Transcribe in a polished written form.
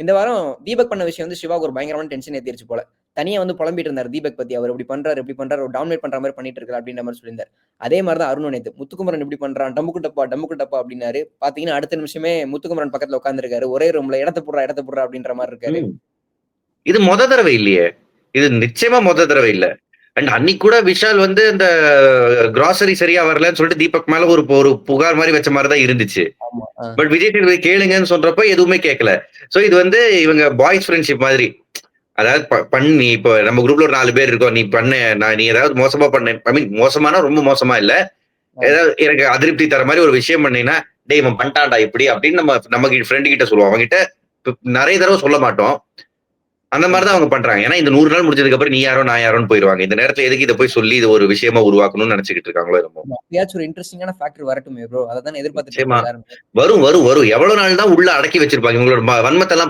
இந்த வாரம் தீபக் பண்ண விஷயம் வந்து சிவாவுக்கு ஒரு பயங்கரமான டென்ஷன் ஏத்திருச்சு போல. தனியா வந்து புலம்பிட்டு இருந்தாரு தீபக் பத்தி. அவர் இப்படி பண்றாரு, இப்படி பண்றாரு, ஒரு டாமினேட் பண்ற மாரி பண்ணிட்டு இருக்காரு அப்படின்ற மாரி சொல்லியிருந்தாரு. அதே மாரி தான் அருணும் நேத்து. முத்துக்குமரன் இப்படி பண்றான், டமுக்கு டப்பா, டமுக்கு டப்பா அப்படின்னாரு. பாத்தீங்கன்னா அடுத்த நிமிஷமே முத்துக்குமரன் பக்கத்துல உட்கார்ந்திருக்காரு. ஒரே ரூம்ல இடத்த புட்றா, இடத்த புட்றா அப்படின்ற மாரி இருக்காரு. ம். இது தடவை இல்லையே. இது நிச்சயமா தடவை இல்ல. அண்ட் அன்னைக்கு கூட விஷால் வந்து இந்த கிராசரி சரியா வரலன்னு சொல்லிட்டு தீபக் மேல ஒரு ஒரு புகார் மாரி வச்ச மாரி தான் இருந்துச்சு. ஆமா. பட் விஜய் டிவி கேளுங்கன்னு சொல்றப்ப எதுவுமே கேட்கல. சோ இது வந்து இவங்க பாய்ஸ் ஃப்ரெண்ட்ஷிப் மாதிரி. அதாவது பண்ணி இப்போ நம்ம குரூப்ல ஒரு 4 பேர் இருக்கோம். நீ பண்ணு. நீ ஏதாவது மோசமா பண்ண ஐ மீன் மோசமானா ரொம்ப மோசமா இல்ல. ஏதாவது எனக்கு அதிருப்தி தர மாதிரி ஒரு விஷயம் பண்ணீங்கன்னா, டேய் இவன் பண்ணிட்டான்டா இப்படி அப்படின்னு நம்ம ஃப்ரெண்ட் கிட்ட சொல்லுவோம். அவங்ககிட்ட நெறைய தடவ சொல்ல மாட்டோம். அந்த மாரி தான் அவங்க பண்றாங்க. ஏன்னா இந்த 100 நாள் முடிஞ்சதுக்கு அப்புறம் நீ யாரோ, நான் யாரோன்னு போயிருவாங்க. இந்த நேரத்துல எதுக்கு இத போய் சொல்லி இது ஒரு விஷயமா உருவாக்கணும்னு நெனச்சுக்கிட்டு இருக்காங்களோ என்னமோ. எப்பயாச்சும் ஒரு இன்ட்ரஸ்டிங்கான ஃபேக்டர் வரட்டுமே ப்ரோ. அததானே எதிர்பார்த்துட்டு நிச்சயமா. இருக்கோம் எல்லாருமே. வரும். எவ்வளவு நாள் தான் உள்ள அடக்கி வச்சிருப்பாங்க. இவங்களோட வன்மத்தெல்லாம்